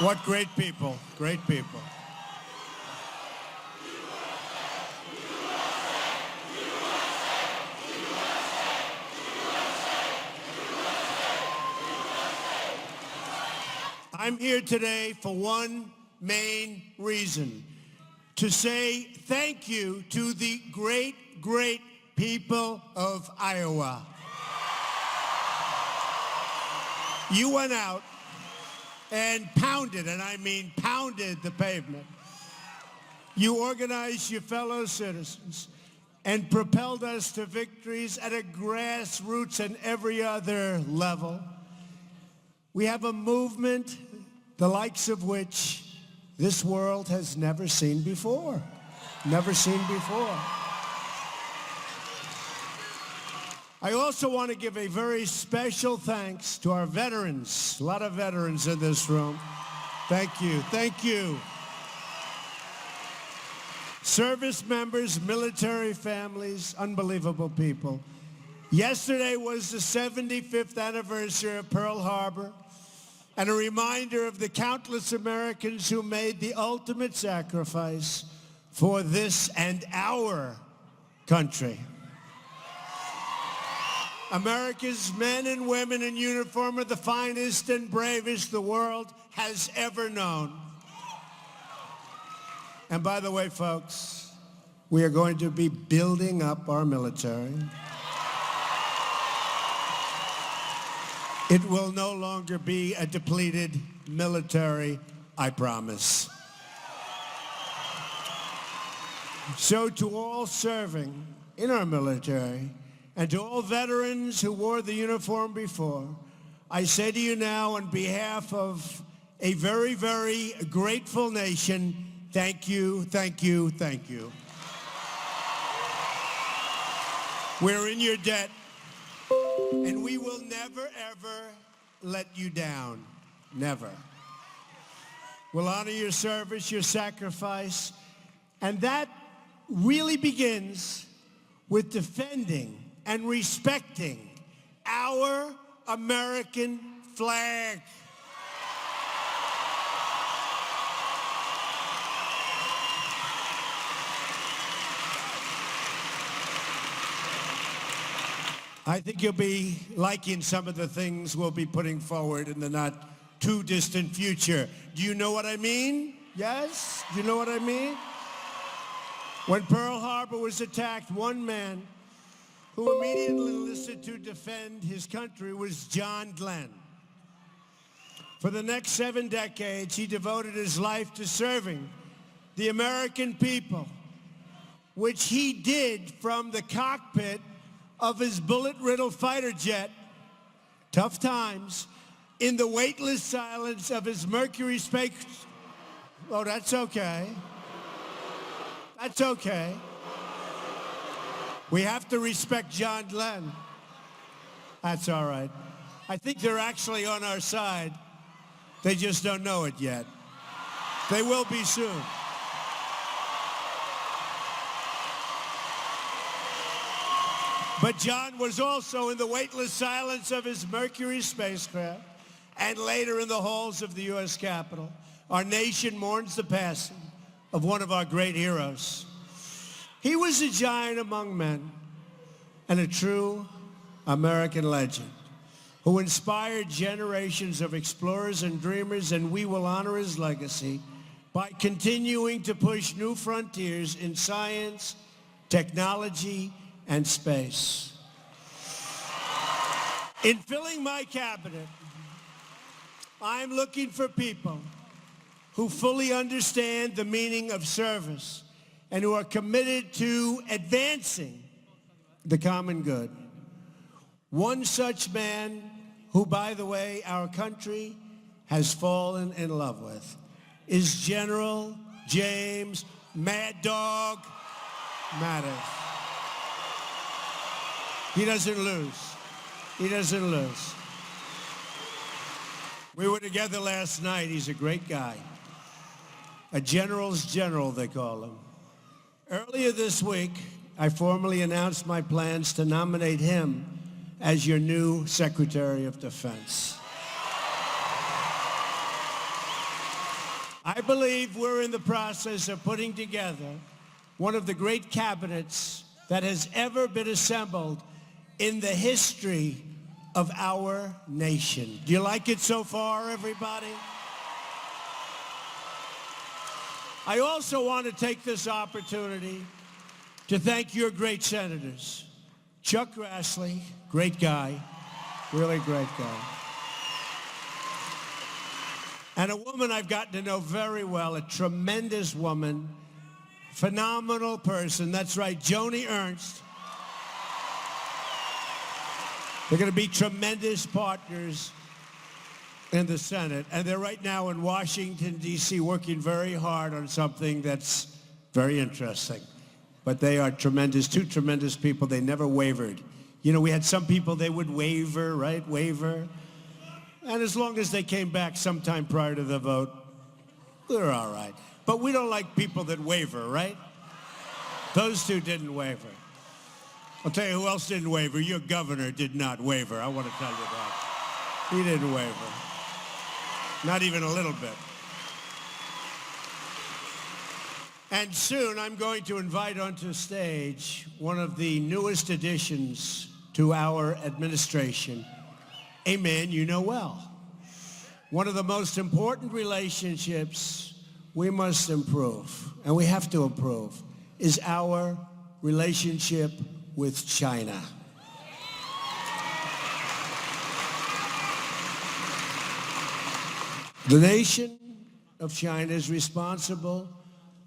What great people, great people. I'm here today for one main reason, to say thank you to the great, great people of Iowa. You went out and pounded, and I mean pounded, the pavement. You organized your fellow citizens and propelled us to victories at a grassroots and every other level. We have a movement the likes of which this world has never seen before. Never seen before. I also want to give a very special thanks to our veterans. A lot of veterans in this room. Thank you. Thank you. Service members, military families, unbelievable people. Yesterday was the 75th anniversary of Pearl Harbor, and a reminder of the countless Americans who made the ultimate sacrifice for this and our country. America's men and women in uniform are the finest and bravest the world has ever known. And by the way, folks, we are going to be building up our military. It will no longer be a depleted military, I promise. So to all serving in our military and to all veterans who wore the uniform before, I say to you now on behalf of a very, very grateful nation, thank you, thank you, thank you. We're in your debt. And we will never, ever let you down. Never. We'll honor your service, your sacrifice, and that really begins with defending and respecting our American flag. I think you'll be liking some of the things we'll be putting forward in the not too distant future. Do you know what I mean? Yes? Do you know what I mean? When Pearl Harbor was attacked, one man who immediately enlisted to defend his country was John Glenn. For the next 7 decades, he devoted his life to serving the American people, which he did from the cockpit of his bullet-riddled fighter jet, tough times, in the weightless silence of his Mercury space. Oh, that's okay. That's okay. We have to respect John Glenn. That's all right. I think they're actually on our side. They just don't know it yet. They will be soon. But John was also in the weightless silence of his Mercury spacecraft and later in the halls of the U.S. Capitol. Our nation mourns the passing of one of our great heroes. He was a giant among men and a true American legend who inspired generations of explorers and dreamers, and we will honor his legacy by continuing to push new frontiers in science, technology, and space. In filling my cabinet, I'm looking for people who fully understand the meaning of service and who are committed to advancing the common good. One such man who, by the way, our country has fallen in love with is General James Mad Dog Mattis. He doesn't lose. He doesn't lose. We were together last night. He's a great guy. A general's general, they call him. Earlier this week, I formally announced my plans to nominate him as your new Secretary of Defense. I believe we're in the process of putting together one of the great cabinets that has ever been assembled in the history of our nation. Do you like it so far, everybody? I also want to take this opportunity to thank your great senators. Chuck Grassley, great guy, really great guy. And a woman I've gotten to know very well, a tremendous woman, phenomenal person. That's right, Joni Ernst. They're going to be tremendous partners in the Senate. And they're right now in Washington, D.C., working very hard on something that's very interesting. But they are tremendous, two tremendous people. They never wavered. You know, we had some people, they would waver, right? Waver. And as long as they came back sometime prior to the vote, they're all right. But we don't like people that waver, right? Those two didn't waver. I'll tell you who else didn't waver. Your governor did not waver. I want to tell you that. He didn't waver. Not even a little bit. And soon I'm going to invite onto stage one of the newest additions to our administration, a man you know well. One of the most important relationships we must improve, and we have to improve, is our relationship with China. The nation of China is responsible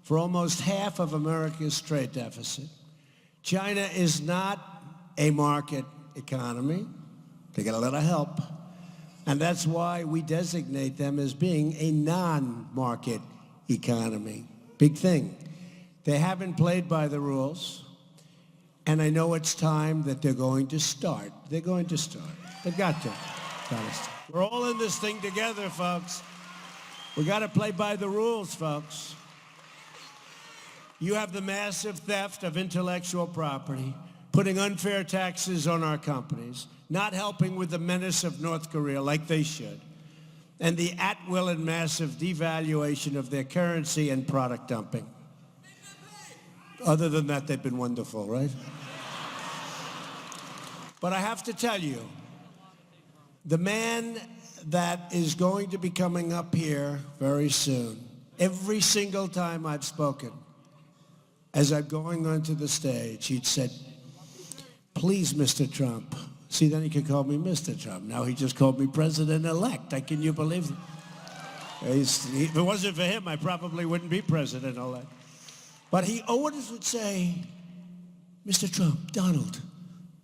for almost half of America's trade deficit. China is not a market economy. They get a lot of help. And that's why we designate them as being a non-market economy. Big thing. They haven't played by the rules. And I know it's time that they're going to start. They're going to start. They've got to. We're all in this thing together, folks. We got to play by the rules, folks. You have the massive theft of intellectual property, putting unfair taxes on our companies, not helping with the menace of North Korea like they should, and the at-will and massive devaluation of their currency and product dumping. Other than that, they've been wonderful, right? But I have to tell you, the man that is going to be coming up here very soon, every single time I've spoken, as I'm going onto the stage, he'd said, please, Mr. Trump. See, then he could call me Mr. Trump. Now he just called me President-elect. Can you believe it? If it wasn't for him, I probably wouldn't be President-elect. But he always would say, Mr. Trump, Donald,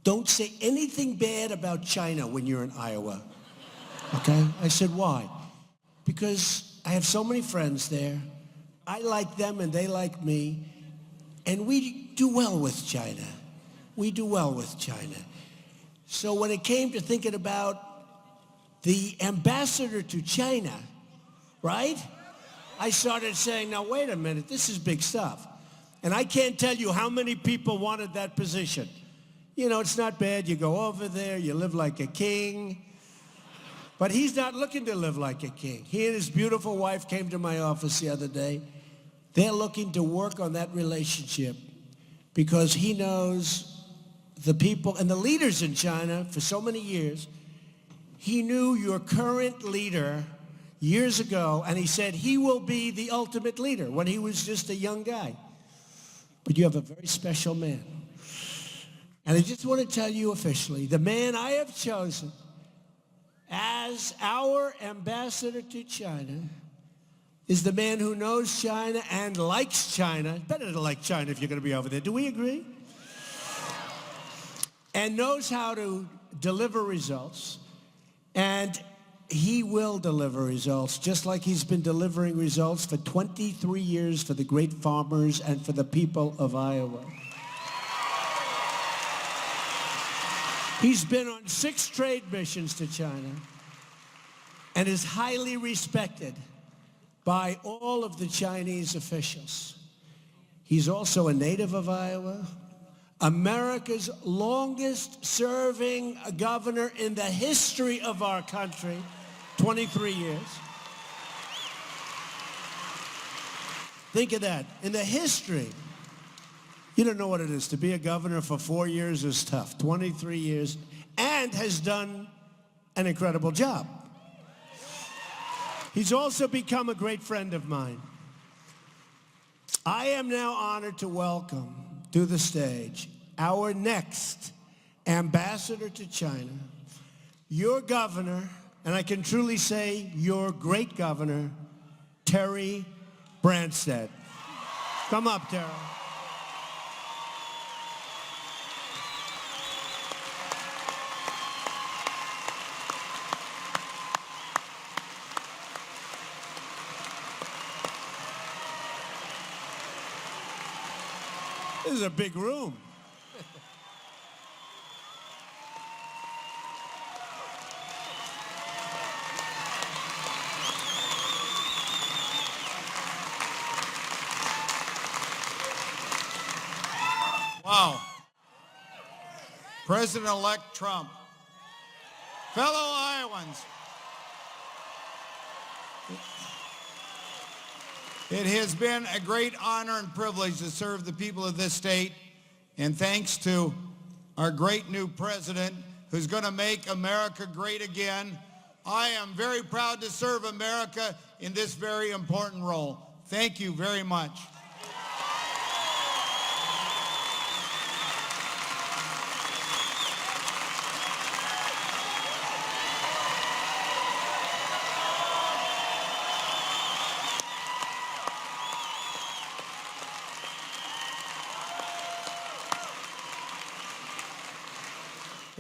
don't say anything bad about China when you're in Iowa. Okay? I said, why? Because I have so many friends there. I like them and they like me. And we do well with China. We do well with China. So when it came to thinking about the ambassador to China, right? I started saying, now wait a minute, this is big stuff. And I can't tell you how many people wanted that position. You know, it's not bad. You go over there, you live like a king. But he's not looking to live like a king. He and his beautiful wife came to my office the other day. They're looking to work on that relationship because he knows the people and the leaders in China for so many years. He knew your current leader years ago, and he said he will be the ultimate leader when he was just a young guy. But you have a very special man. And I just want to tell you officially, the man I have chosen as our ambassador to China is the man who knows China and likes China. Better to like China if you're going to be over there. Do we agree? And knows how to deliver results. And he will deliver results, just like he's been delivering results for 23 years for the great farmers and for the people of Iowa. He's been on 6 trade missions to China and is highly respected by all of the Chinese officials. He's also a native of Iowa, America's longest serving governor in the history of our country, 23 years. Think of that. In the history, you don't know what it is. To be a governor for 4 years is tough. 23 years, and has done an incredible job. He's also become a great friend of mine. I am now honored to welcome to the stage our next ambassador to China, your governor, and I can truly say your great governor, Terry Branstad. Come up, Terry. This is a big room. Wow. President-elect Trump. Fellow Iowans. It has been a great honor and privilege to serve the people of this state, and thanks to our great new president who's going to make America great again, I am very proud to serve America in this very important role. Thank you very much.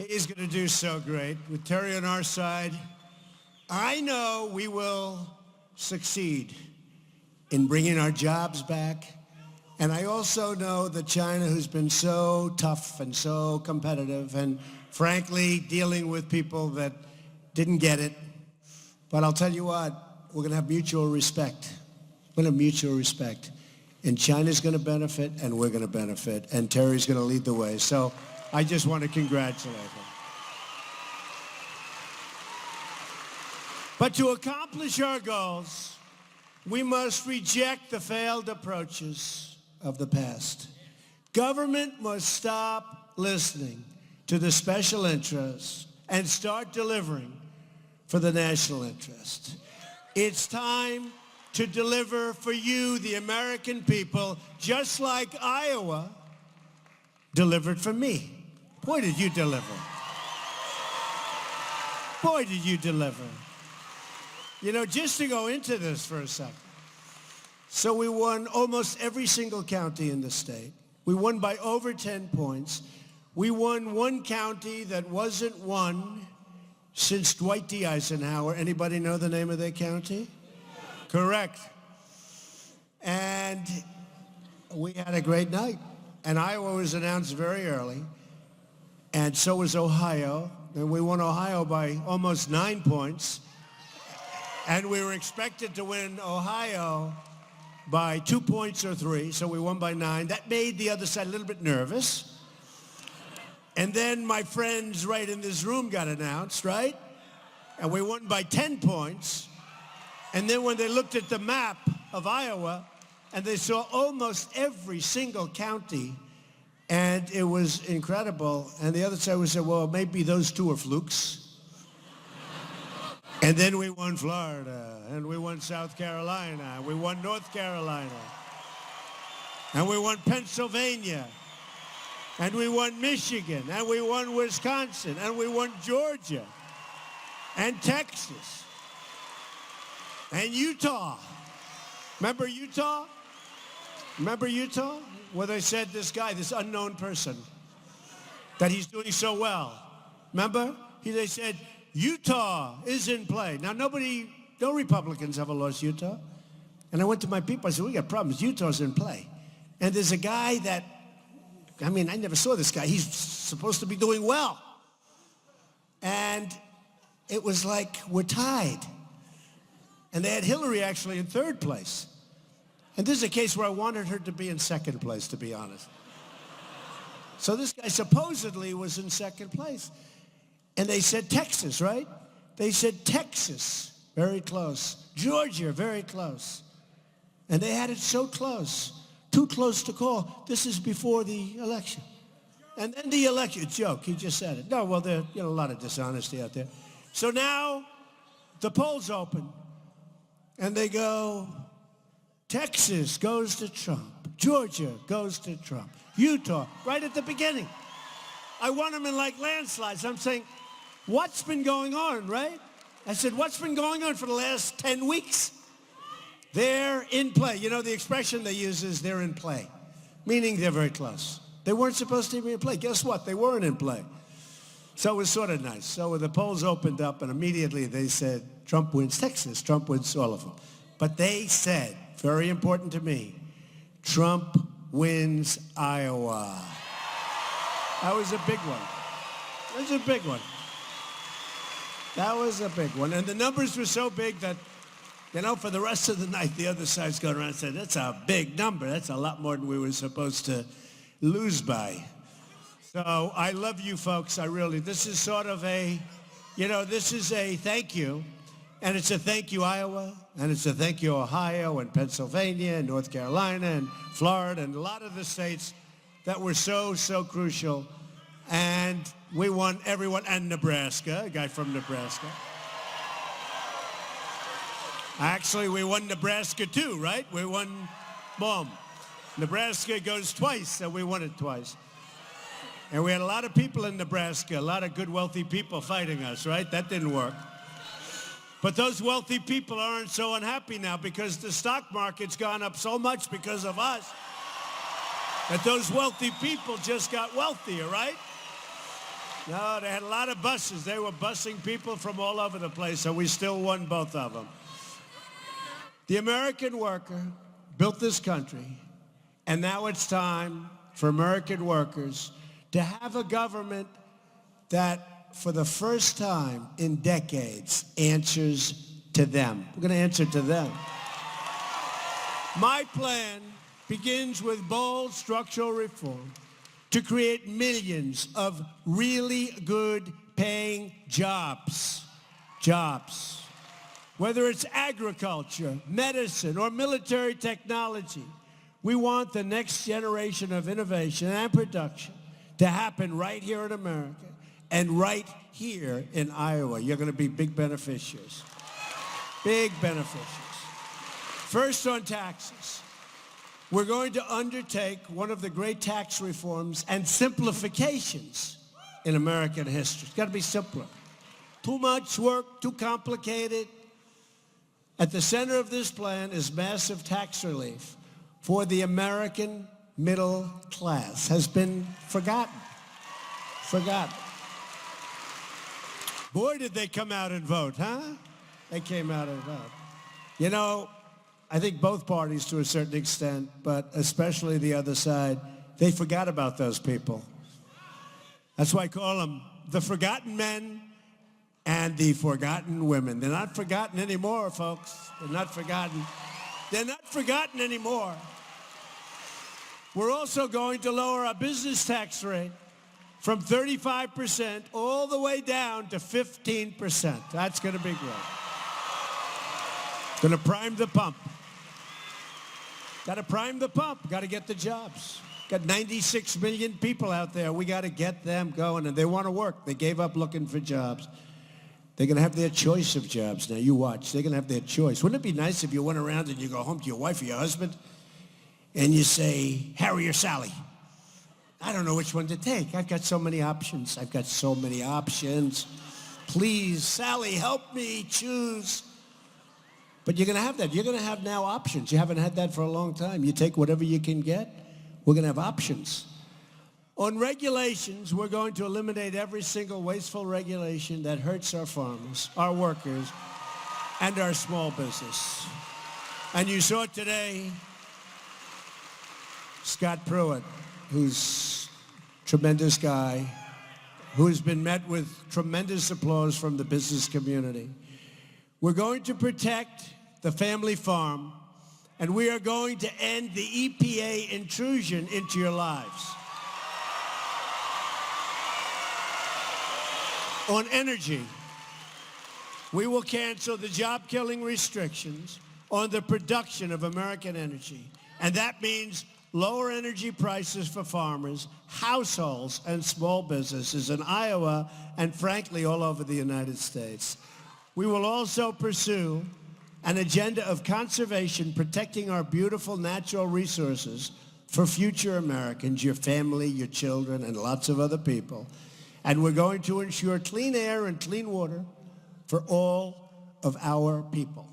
He's going to do so great. With Terry on our side, I know we will succeed in bringing our jobs back. And I also know that China, who's been so tough and so competitive and frankly dealing with people that didn't get it. But I'll tell you what, we're going to have mutual respect. We're going to have mutual respect. And China's going to benefit and we're going to benefit. And Terry's going to lead the way. So I just want to congratulate him. But to accomplish our goals, we must reject the failed approaches of the past. Government must stop listening to the special interests and start delivering for the national interest. It's time to deliver for you, the American people, just like Iowa delivered for me. Boy, did you deliver. Boy, did you deliver. You know, just to go into this for a second. So we won almost every single county in the state. We won by over 10 points. We won one county that wasn't won since Dwight D. Eisenhower. Anybody know the name of their county? Correct. And we had a great night. And Iowa was announced very early. And so was Ohio. And we won Ohio by almost 9 points. And we were expected to win Ohio by 2 points or 3, so we won by 9. That made the other side a little bit nervous. And then my friends right in this room got announced, right? And we won by 10 points. And then when they looked at the map of Iowa, and they saw almost every single county, and it was incredible. And the other side would say, well, maybe those two are flukes. And then we won Florida, and we won South Carolina, and we won North Carolina, and we won Pennsylvania, and we won Michigan, and we won Wisconsin, and we won Georgia, and Texas, and Utah. Remember Utah? Remember Utah? Where they said this guy, this unknown person, that he's doing so well. Remember? They said, Utah is in play. Now, no Republicans ever lost Utah. And I went to my people, I said, we got problems. Utah's in play. And there's a guy that, I never saw this guy. He's supposed to be doing well. And it was like, we're tied. And they had Hillary actually in 3rd place. And this is a case where I wanted her to be in 2nd place, to be honest. So this guy supposedly was in 2nd place. And they said Texas, right? They said Texas, very close. Georgia, very close. And they had it so close, too close to call. This is before the election. And then the election, joke, he just said it. No, well, there's a lot of dishonesty out there. So now the polls open, and they go, Texas goes to Trump. Georgia goes to Trump. Utah, right at the beginning. I won them in like landslides. I'm saying, what's been going on, right? I said, what's been going on for the last 10 weeks? They're in play. You know, the expression they use is they're in play, meaning they're very close. They weren't supposed to be in play. Guess what? They weren't in play. So it was sort of nice. So the polls opened up, and immediately they said, Trump wins Texas. Trump wins all of them. But they said, very important to me, Trump wins Iowa. That was a big one. That was a big one. That was a big one. And the numbers were so big that, you know, for the rest of the night, the other side's going around and said, that's a big number. That's a lot more than we were supposed to lose by. So I love you folks. I really, this is sort of a, you know, this is a thank you. And it's a thank you, Iowa. And it's a thank you, Ohio and Pennsylvania and North Carolina and Florida and a lot of the states that were so, so crucial. And we won everyone, and Nebraska, a guy from Nebraska. Actually, we won Nebraska too, right? We won, boom. Nebraska goes twice, so we won it twice. And we had a lot of people in Nebraska, a lot of good, wealthy people fighting us, right? That didn't work. But those wealthy people aren't so unhappy now because the stock market's gone up so much because of us that those wealthy people just got wealthier, right? No, they had a lot of buses. They were busing people from all over the place, so we still won both of them. The American worker built this country, and now it's time for American workers to have a government that, for the first time in decades, answers to them. We're going to answer to them. My plan begins with bold structural reform to create millions of really good paying jobs. Jobs. Whether it's agriculture, medicine, or military technology, we want the next generation of innovation and production to happen right here in America and right here in Iowa. You're going to be big beneficiaries. Big beneficiaries. First on taxes. We're going to undertake one of the great tax reforms and simplifications in American history. It's got to be simpler. Too much work, too complicated. At the center of this plan is massive tax relief for the American middle class. Has been forgotten. Forgotten. Boy, did they come out and vote, huh? They came out and vote. You know, I think both parties to a certain extent, but especially the other side, they forgot about those people. That's why I call them the forgotten men and the forgotten women. They're not forgotten anymore, folks. They're not forgotten. They're not forgotten anymore. We're also going to lower our business tax rate from 35% all the way down to 15%. That's going to be great. Going to prime the pump. Got to prime the pump. Got to get the jobs. Got 96 million people out there. We got to get them going, and they want to work. They gave up looking for jobs. They're going to have their choice of jobs now. You watch. They're going to have their choice. Wouldn't it be nice if you went around and you go home to your wife or your husband and you say, Harry or Sally? I don't know which one to take. I've got so many options. I've got so many options. Please, Sally, help me choose. But you're going to have that. You're going to have now options. You haven't had that for a long time. You take whatever you can get. We're going to have options. On regulations, we're going to eliminate every single wasteful regulation that hurts our farmers, our workers, and our small business. And you saw today, Scott Pruitt, who's a tremendous guy, who's been met with tremendous applause from the business community. We're going to protect the family farm, and we are going to end the EPA intrusion into your lives. On energy, we will cancel the job-killing restrictions on the production of American energy. And that means lower energy prices for farmers, households, and small businesses in Iowa and, frankly, all over the United States. We will also pursue an agenda of conservation, protecting our beautiful natural resources for future Americans, your family, your children, and lots of other people. And we're going to ensure clean air and clean water for all of our people.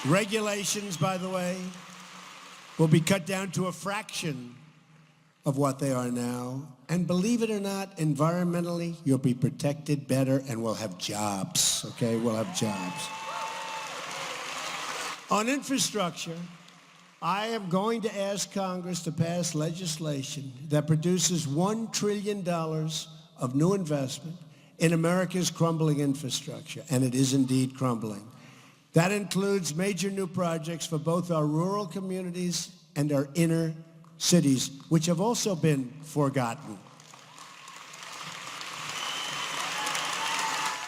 Regulations, by the way, will be cut down to a fraction of what they are now. And believe it or not, environmentally, you'll be protected better and we'll have jobs, okay? We'll have jobs. On infrastructure, I am going to ask Congress to pass legislation that produces $1 trillion of new investment in America's crumbling infrastructure, and it is indeed crumbling. That includes major new projects for both our rural communities and our inner cities, which have also been forgotten.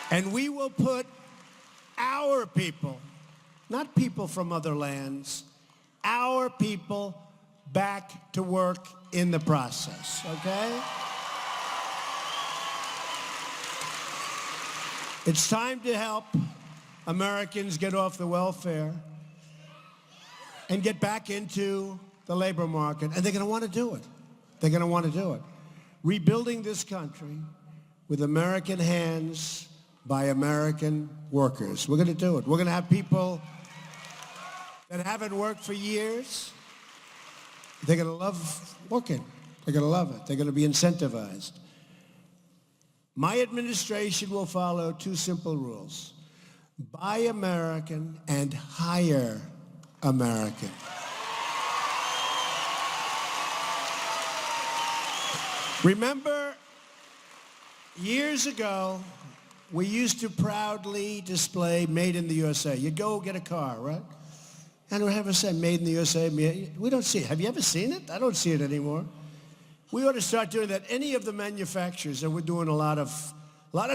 And we will put our people, not people from other lands, our people back to work in the process, okay? It's time to help Americans get off the welfare and get back into the labor market, and they're going to want to do it. They're going to want to do it. Rebuilding this country with American hands by American workers. We're going to do it. We're going to have people that haven't worked for years. They're going to love working. They're going to love it. They're going to be incentivized. My administration will follow two simple rules. Buy American and hire American. Remember, years ago, we used to proudly display Made in the USA. You go get a car, right? And we have a say Made in the USA. We don't see it. Have you ever seen it? I don't see it anymore. We ought to start doing that. Any of the manufacturers, and we're doing a lot of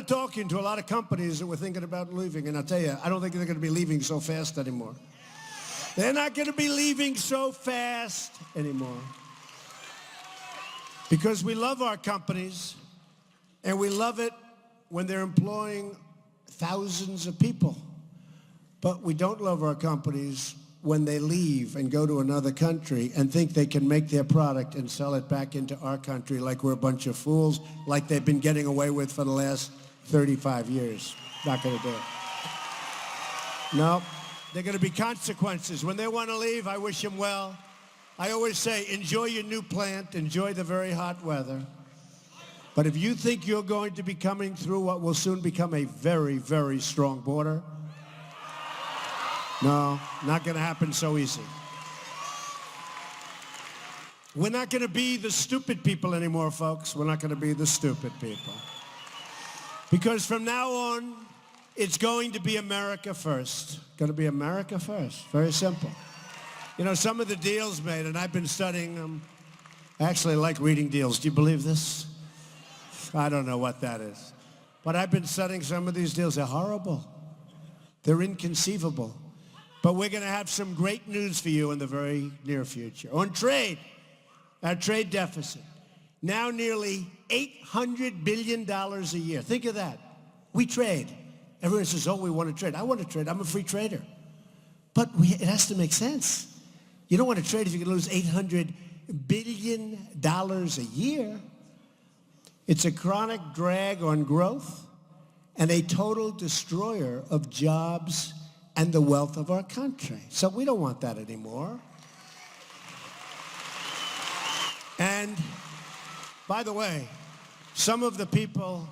talking to a lot of companies that we're thinking about leaving. And I'll tell you, I don't think they're going to be leaving so fast anymore. They're not going to be leaving so fast anymore. Because we love our companies, and we love it when they're employing thousands of people. But we don't love our companies when they leave and go to another country and think they can make their product and sell it back into our country like we're a bunch of fools, like they've been getting away with for the last 35 years. Not going to do it. No, there are going to be consequences. When they want to leave, I wish them well. I always say, enjoy your new plant, enjoy the very hot weather. But if you think you're going to be coming through what will soon become a very, very strong border, no, not going to happen so easy. We're not going to be the stupid people anymore, folks. We're not going to be the stupid people. Because from now on, it's going to be America first. Going to be America first. Very simple. You know, some of the deals made, and I've been studying them. I actually like reading deals. Do you believe this? I don't know what that is. But I've been studying some of these deals. They're horrible. They're inconceivable. But we're going to have some great news for you in the very near future. On trade, our trade deficit, now nearly $800 billion a year. Think of that. We trade. Everyone says, oh, we want to trade. I want to trade. I'm a free trader. But it has to make sense. You don't want to trade if you can lose $800 billion a year. It's a chronic drag on growth and a total destroyer of jobs and the wealth of our country. So we don't want that anymore. And by the way, some of the people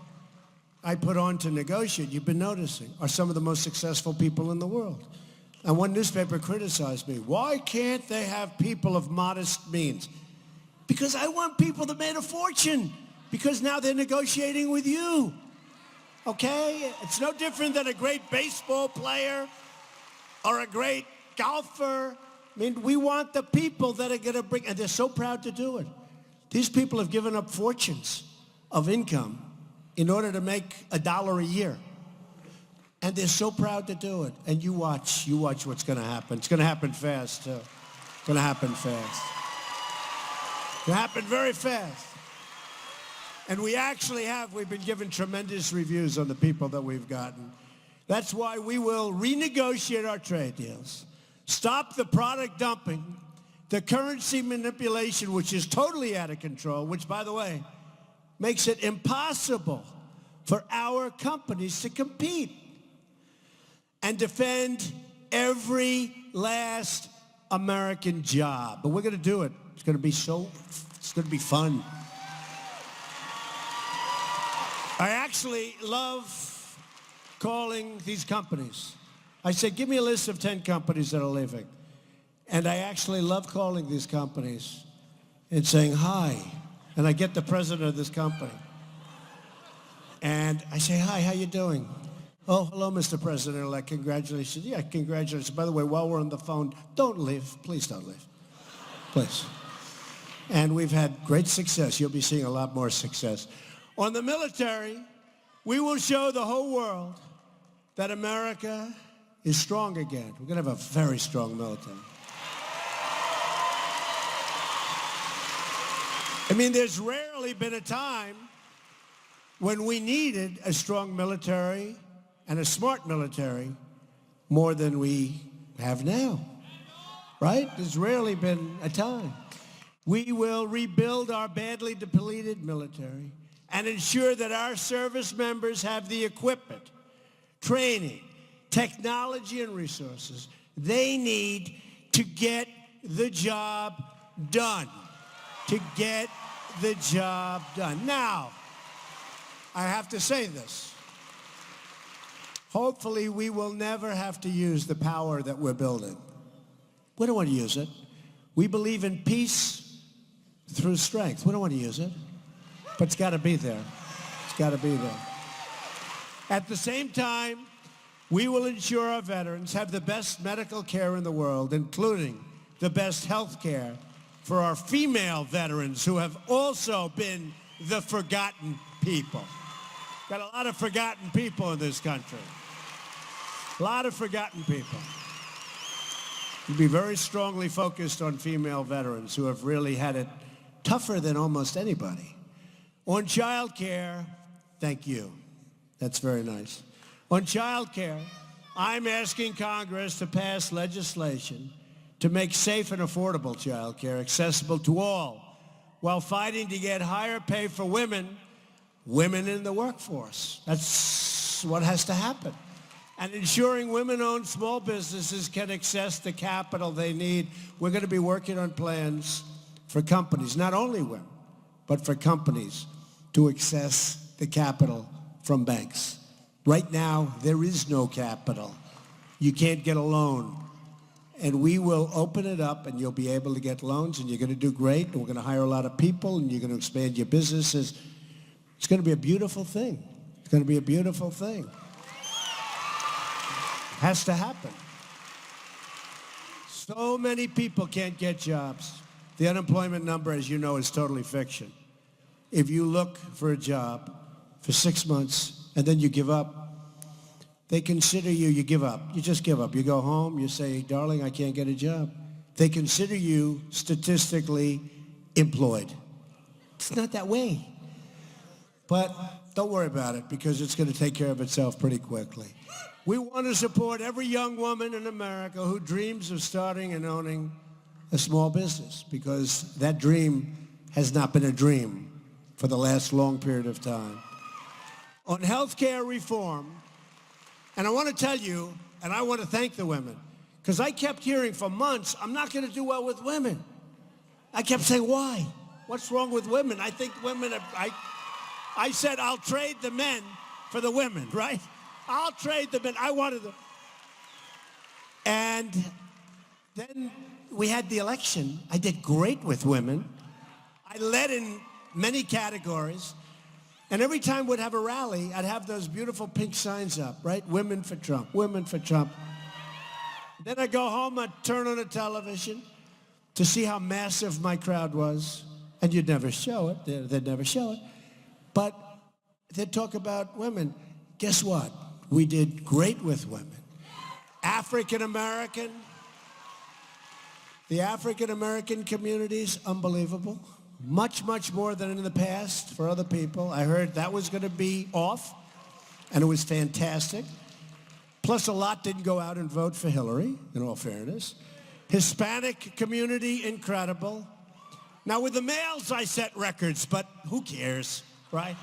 I put on to negotiate, you've been noticing, are some of the most successful people in the world. And one newspaper criticized me. Why can't they have people of modest means? Because I want people that made a fortune. Because now they're negotiating with you. Okay? It's no different than a great baseball player or a great golfer. I mean, we want the people that are going to bring, and they're so proud to do it. These people have given up fortunes of income in order to make $1 a year. And they're so proud to do it. And you watch what's going to happen. It's going to happen fast, too. It's going to happen fast. It's going to happen very fast. And we've been given tremendous reviews on the people that we've gotten. That's why we will renegotiate our trade deals, stop the product dumping, the currency manipulation, which is totally out of control, which, by the way, makes it impossible for our companies to compete, and defend every last American job. But we're going to do it. It's going to be fun. I actually love calling these companies. I say, give me a list of 10 companies that are leaving. And I actually love calling these companies and saying, hi. And I get the president of this company. And I say, hi, how you doing? Oh, hello, Mr. President-elect. Congratulations. Yeah, congratulations. By the way, while we're on the phone, don't leave. Please don't leave. Please. And we've had great success. You'll be seeing a lot more success. On the military, we will show the whole world that America is strong again. We're going to have a very strong military. I mean, there's rarely been a time when we needed a strong military and a smart military more than we have now, right? There's rarely been a time. We will rebuild our badly depleted military and ensure that our service members have the equipment, training, technology, and resources they need to get the job done. To get the job done. Now, I have to say this. Hopefully, we will never have to use the power that we're building. We don't want to use it. We believe in peace through strength. We don't want to use it. But it's got to be there. It's got to be there. At the same time, we will ensure our veterans have the best medical care in the world, including the best health care for our female veterans who have also been the forgotten people. Got a lot of forgotten people in this country. A lot of forgotten people. We'll be very strongly focused on female veterans who have really had it tougher than almost anybody. On child care, thank you. That's very nice. On child care, I'm asking Congress to pass legislation to make safe and affordable child care accessible to all, while fighting to get higher pay for women in the workforce. That's what has to happen. And ensuring women-owned small businesses can access the capital they need. We're going to be working on plans for companies, not only women, but for companies to access the capital from banks. Right now, there is no capital. You can't get a loan. And we will open it up, and you'll be able to get loans, and you're going to do great, and we're going to hire a lot of people, and you're going to expand your businesses. It's going to be a beautiful thing. It's going to be a beautiful thing. Has to happen. So many people can't get jobs. The unemployment number, as you know, is totally fiction. If you look for a job for 6 months and then you give up, they consider you give up. You just give up. You go home, you say, darling, I can't get a job. They consider you statistically employed. It's not that way. But don't worry about it, because it's going to take care of itself pretty quickly. We want to support every young woman in America who dreams of starting and owning a small business, because that dream has not been a dream for the last long period of time. On health care reform, and I want to tell you, and I want to thank the women, because I kept hearing for months, I'm not going to do well with women. I kept saying, why? What's wrong with women? I think women are, I said, I'll trade the men for the women, right? I'll trade the men. I wanted them. And then we had the election. I did great with women. I led in many categories. And every time we'd have a rally, I'd have those beautiful pink signs up, right? Women for Trump, women for Trump. Then I'd go home, I'd turn on the television to see how massive my crowd was. And you'd never show it. They'd never show it. But they'd talk about women. Guess what? We did great with women. African American, the African American community's unbelievable. Much, much more than in the past for other people. I heard that was going to be off, and it was fantastic. Plus, a lot didn't go out and vote for Hillary, in all fairness. Hispanic community, incredible. Now, with the males, I set records, but who cares, right?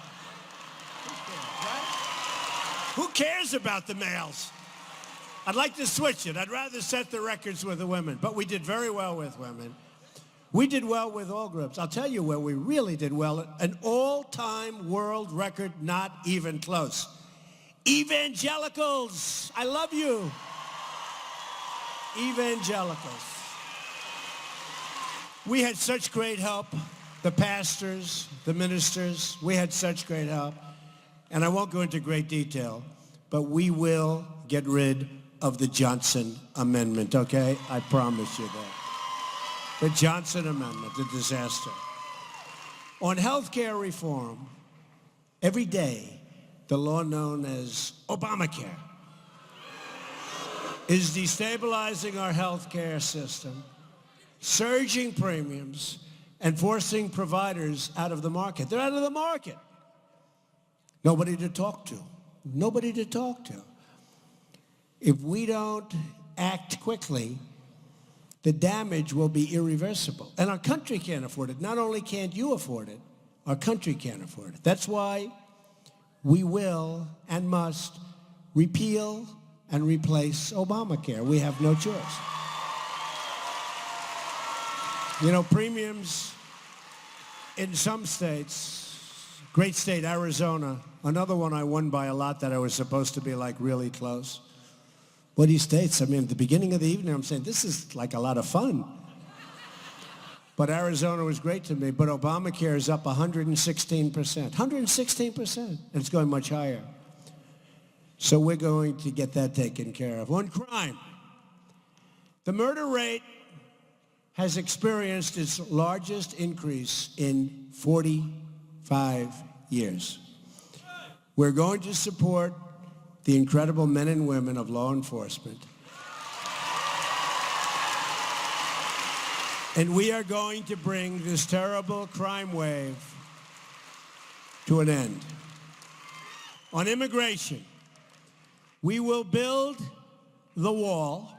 Who cares about the males? I'd like to switch it. I'd rather set the records with the women, but we did very well with women. We did well with all groups. I'll tell you where we really did well. An all-time world record, not even close. Evangelicals, I love you. Evangelicals. We had such great help. The pastors, the ministers, we had such great help. And I won't go into great detail, but we will get rid of the Johnson Amendment, okay? I promise you that. The Johnson Amendment, the disaster. On health care reform, every day, the law known as Obamacare is destabilizing our health care system, surging premiums, and forcing providers out of the market. They're out of the market. Nobody to talk to. Nobody to talk to. If we don't act quickly, the damage will be irreversible. And our country can't afford it. Not only can't you afford it, our country can't afford it. That's why we will and must repeal and replace Obamacare. We have no choice. You know, premiums in some states, great state, Arizona, another one I won by a lot that I was supposed to be like really close. What these states, I mean, at the beginning of the evening, I'm saying, this is like a lot of fun. But Arizona was great to me, but Obamacare is up 116%. 116%, and it's going much higher. So we're going to get that taken care of. On crime, the murder rate has experienced its largest increase in 45 years. We're going to support the incredible men and women of law enforcement. And we are going to bring this terrible crime wave to an end. On immigration, we will build the wall,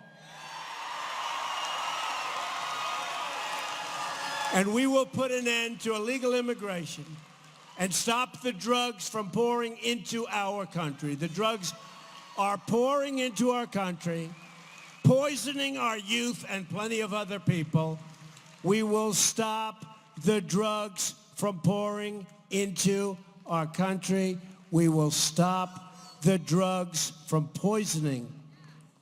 and we will put an end to illegal immigration and stop the drugs from pouring into our country. The drugs are pouring into our country, poisoning our youth and plenty of other people. We will stop the drugs from pouring into our country. We will stop the drugs from poisoning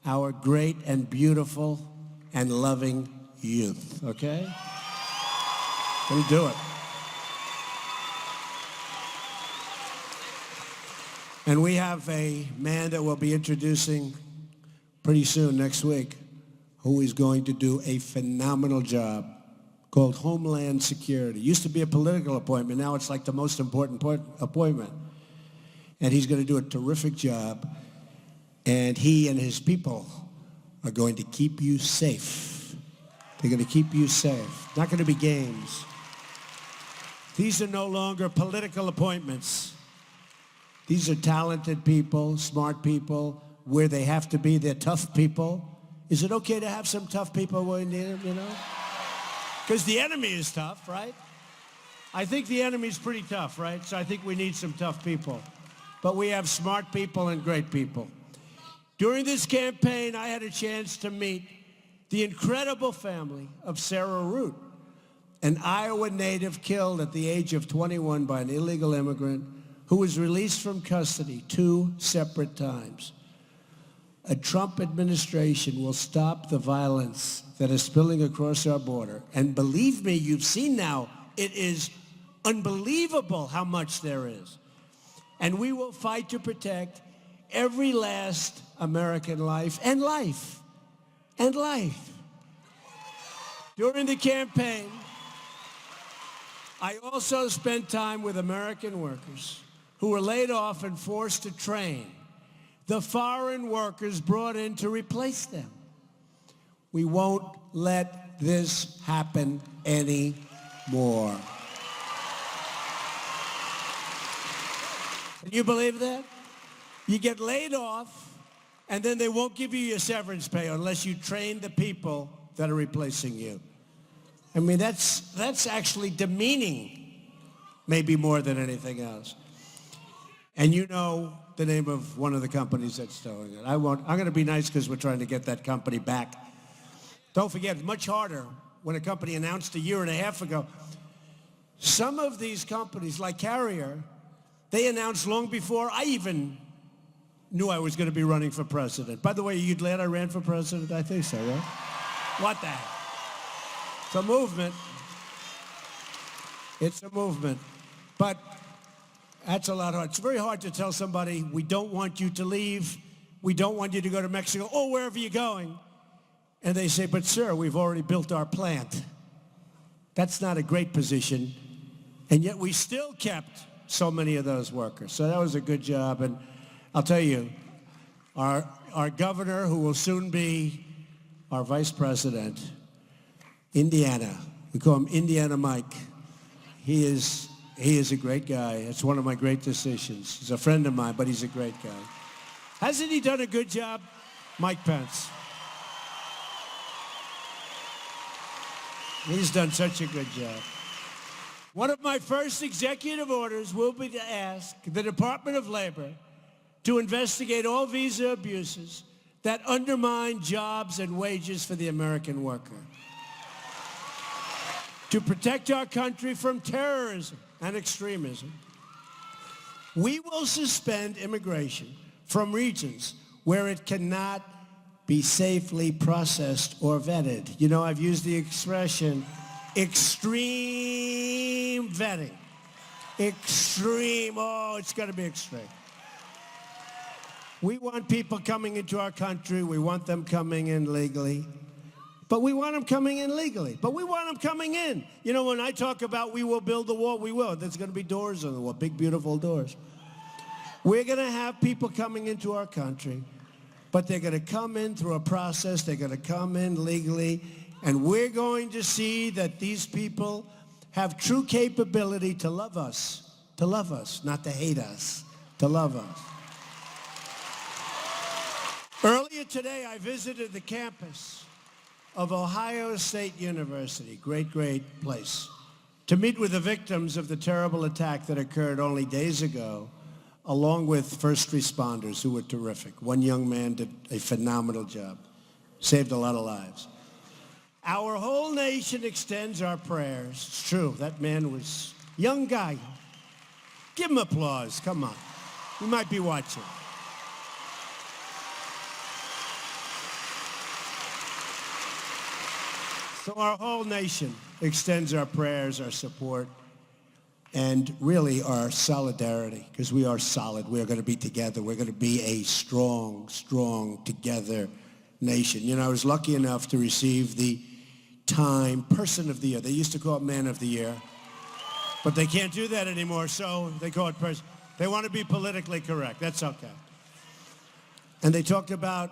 our great and beautiful and loving youth, okay? We'll do it. And we have a man that we'll be introducing pretty soon, next week, who is going to do a phenomenal job called Homeland Security. Used to be a political appointment. Now it's like the most important appointment. And he's going to do a terrific job. And he and his people are going to keep you safe. They're going to keep you safe. Not going to be games. These are no longer political appointments. These are talented people, smart people, where they have to be. They're tough people. Is it okay to have some tough people when you need them, you know? Because the enemy is tough, right? I think the enemy's pretty tough, right? So I think we need some tough people. But we have smart people and great people. During this campaign, I had a chance to meet the incredible family of Sarah Root, an Iowa native killed at the age of 21 by an illegal immigrant who was released from custody 2 separate times. A Trump administration will stop the violence that is spilling across our border. And believe me, you've seen now, it is unbelievable how much there is. And we will fight to protect every last American life and life and life. During the campaign, I also spent time with American workers who were laid off and forced to train. the foreign workers brought in to replace them. We won't let this happen anymore. Can you believe that? You get laid off, and then they won't give you your severance pay unless you train the people that are replacing you. I mean, that's actually demeaning, maybe more than anything else. And you know the name of one of the companies that's doing it. I'm going to be nice because we're trying to get that company back. Don't forget, it's much harder when a company announced a year and a half ago. Some of these companies, like Carrier, they announced long before I even knew I was going to be running for president. By the way, are you glad I ran for president? I think so, right? What the heck? It's a movement. It's a movement. But that's a lot hard. It's very hard to tell somebody, we don't want you to leave. We don't want you to go to Mexico or wherever you're going. And they say, but sir, we've already built our plant. That's not a great position. And yet we still kept so many of those workers. So that was a good job. And I'll tell you, our governor, who will soon be our vice president, Indiana, we call him Indiana Mike. He is a great guy. It's one of my great decisions. He's a friend of mine, but he's a great guy. Hasn't he done a good job? Mike Pence. He's done such a good job. One of my first executive orders will be to ask the Department of Labor to investigate all visa abuses that undermine jobs and wages for the American worker. To protect our country from terrorism and extremism, we will suspend immigration from regions where it cannot be safely processed or vetted. You know, I've used the expression extreme vetting. Extreme, oh, it's got to be extreme. We want people coming into our country. We want them coming in legally. But we want them coming in legally. But we want them coming in. You know, when I talk about we will build the wall, we will. There's going to be doors on the wall, big, beautiful doors. We're going to have people coming into our country, but they're going to come in through a process. They're going to come in legally. And we're going to see that these people have true capability to love us, not to hate us, to love us. Earlier today, I visited the campus of Ohio State University, great, great place, to meet with the victims of the terrible attack that occurred only days ago, along with first responders who were terrific. One young man did a phenomenal job, saved a lot of lives. Our whole nation extends our prayers. It's true, that man was a young guy. Give him applause, come on. You might be watching. So our whole nation extends our prayers, our support, and really our solidarity, because we are solid. We are going to be together. We're going to be a strong, strong, together nation. You know, I was lucky enough to receive the Time Person of the Year. They used to call it Man of the Year, but they can't do that anymore, so they call it Person. They want to be politically correct. That's okay. And they talked about,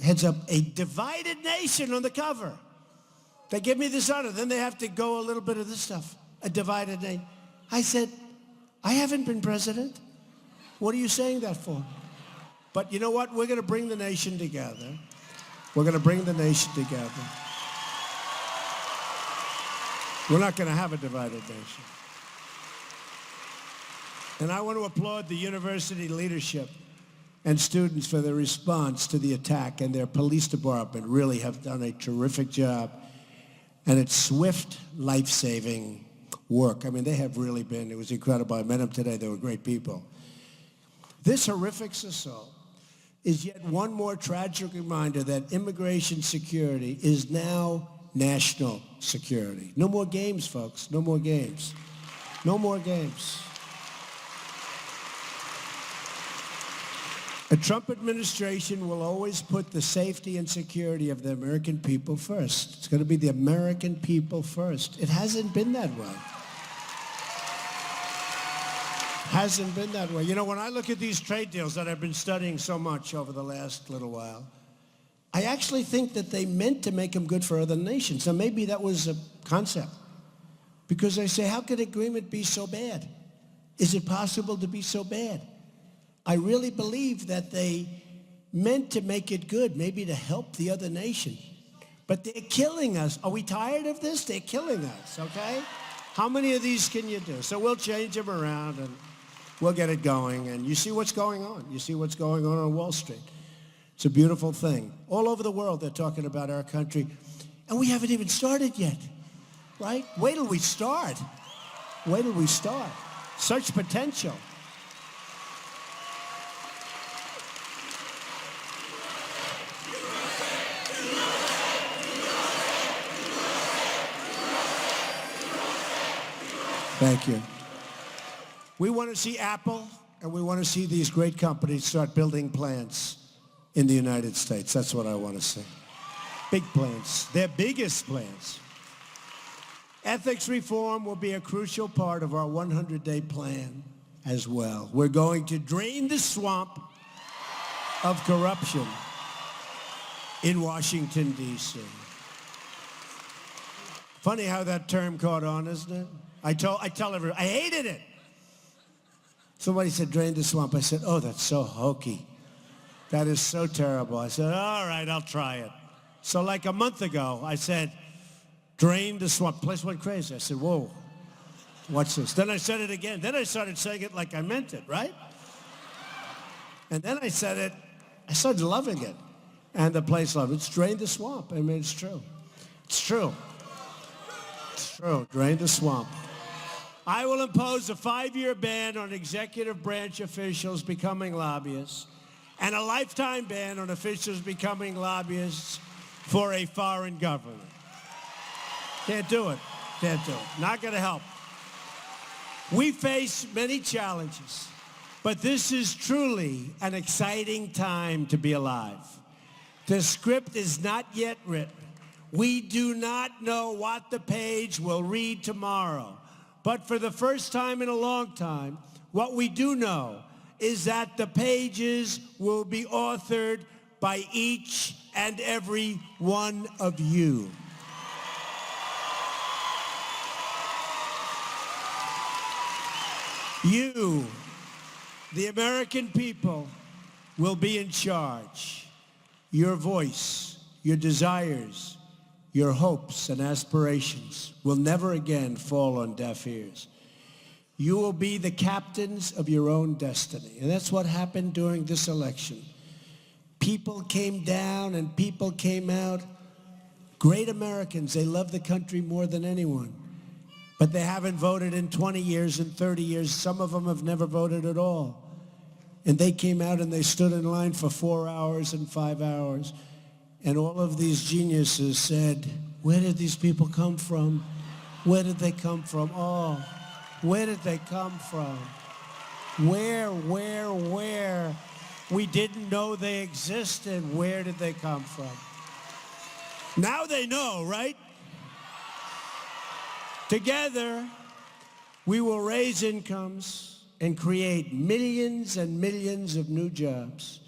heads up, a divided nation on the cover. They give me this honor. Then they have to go a little bit of this stuff. A divided nation. I said, I haven't been president. What are you saying that for? But you know what? We're going to bring the nation together. We're going to bring the nation together. We're not going to have a divided nation. And I want to applaud the university leadership and students for their response to the attack, and their police department really have done a terrific job. And it's swift, life-saving work. I mean, they have really been. It was incredible. I met them today. They were great people. This horrific assault is yet one more tragic reminder that immigration security is now national security. No more games, folks. No more games. No more games. A Trump administration will always put the safety and security of the American people first. It's going to be the American people first. It hasn't been that way. Hasn't been that way. You know, when I look at these trade deals that I've been studying so much over the last little while, I actually think that they meant to make them good for other nations. So maybe that was a concept. Because I say, how could agreement be so bad? Is it possible to be so bad? I really believe that they meant to make it good, maybe to help the other nation. But they're killing us. Are we tired of this? They're killing us, okay? How many of these can you do? So we'll change them around and we'll get it going. And you see what's going on. You see what's going on Wall Street. It's a beautiful thing. All over the world, they're talking about our country. And we haven't even started yet, right? Wait till we start. Wait till we start. Such potential. Thank you. We want to see Apple, and we want to see these great companies start building plants in the United States. That's what I want to see. Big plants. Their biggest plants. Ethics reform will be a crucial part of our 100-day plan as well. We're going to drain the swamp of corruption in Washington, D.C. Funny how that term caught on, isn't it? I tell everyone, I hated it. Somebody said, drain the swamp. I said, oh, that's so hokey. That is so terrible. I said, all right, I'll try it. So like a month ago, I said, drain the swamp. The place went crazy. I said, whoa, what's this? Then I said it again. Then I started saying it like I meant it, right? And then I said it, I started loving it. And the place loved it. It's drain the swamp. I mean, it's true. It's true. It's true. Drain the swamp. I will impose a 5-year ban on executive branch officials becoming lobbyists and a lifetime ban on officials becoming lobbyists for a foreign government. Can't do it. Can't do it. Not going to help. We face many challenges, but this is truly an exciting time to be alive. The script is not yet written. We do not know what the page will read tomorrow. But for the first time in a long time, what we do know is that the pages will be authored by each and every one of you. You, the American people, will be in charge. Your voice, your desires, your hopes and aspirations will never again fall on deaf ears. You will be the captains of your own destiny. And that's what happened during this election. People came down and people came out. Great Americans, they love the country more than anyone. But they haven't voted in 20 years and 30 years. Some of them have never voted at all. And they came out and they stood in line for 4 hours and 5 hours. And all of these geniuses said, where did these people come from? Where did they come from? Oh, where did they come from? Where? We didn't know they existed. Where did they come from? Now they know, right? Together, we will raise incomes and create millions and millions of new jobs.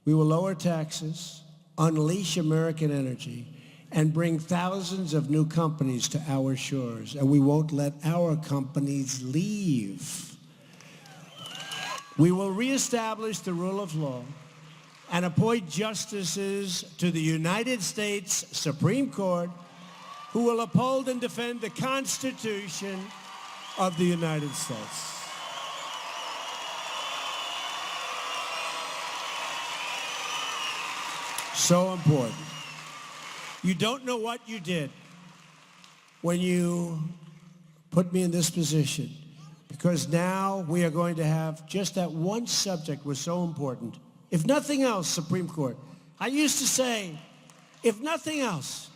We will lower taxes, unleash American energy, and bring thousands of new companies to our shores. And we won't let our companies leave. We will reestablish the rule of law and appoint justices to the United States Supreme Court who will uphold and defend the Constitution of the United States. So important. You don't know what you did when you put me in this position, because now we are going to have just that one subject was so important. If nothing else, Supreme Court. I used to say, if nothing else,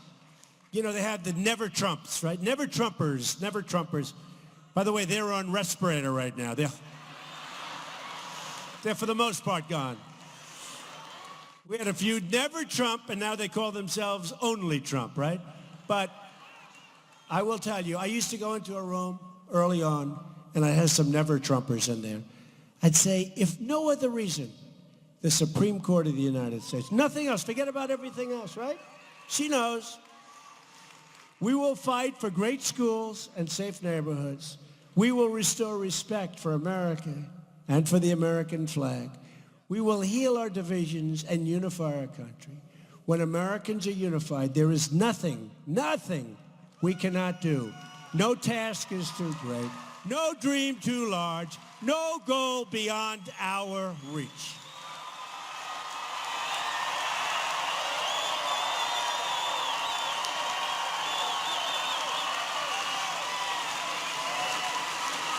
you know, they have the never Trumps, right? Never Trumpers, never Trumpers. By the way, they're on respirator right now. They're for the most part gone. We had a few never Trump, and now they call themselves only Trump, right? But I will tell you, I used to go into a room early on, and I have some never-Trumpers in there, I'd say, if no other reason, the Supreme Court of the United States, nothing else, forget about everything else, right? She knows. We will fight for great schools and safe neighborhoods. We will restore respect for America and for the American flag. We will heal our divisions and unify our country. When Americans are unified, there is nothing we cannot do. No task is too great, no dream too large, no goal beyond our reach.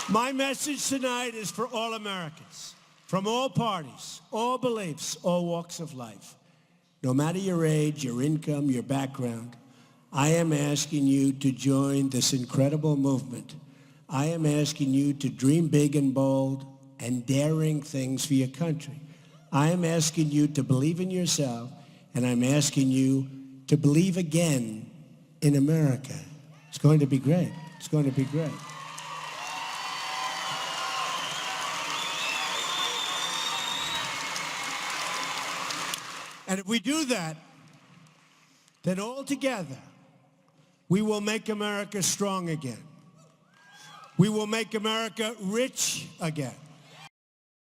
My message tonight is for all Americans, from all parties, all beliefs, all walks of life. No matter your age, your income, your background, I am asking you to join this incredible movement. I am asking you to dream big and bold and daring things for your country. I am asking you to believe in yourself, and I'm asking you to believe again in America. It's going to be great. It's going to be great. And if we do that, then all together, we will make America strong again. We will make America rich again.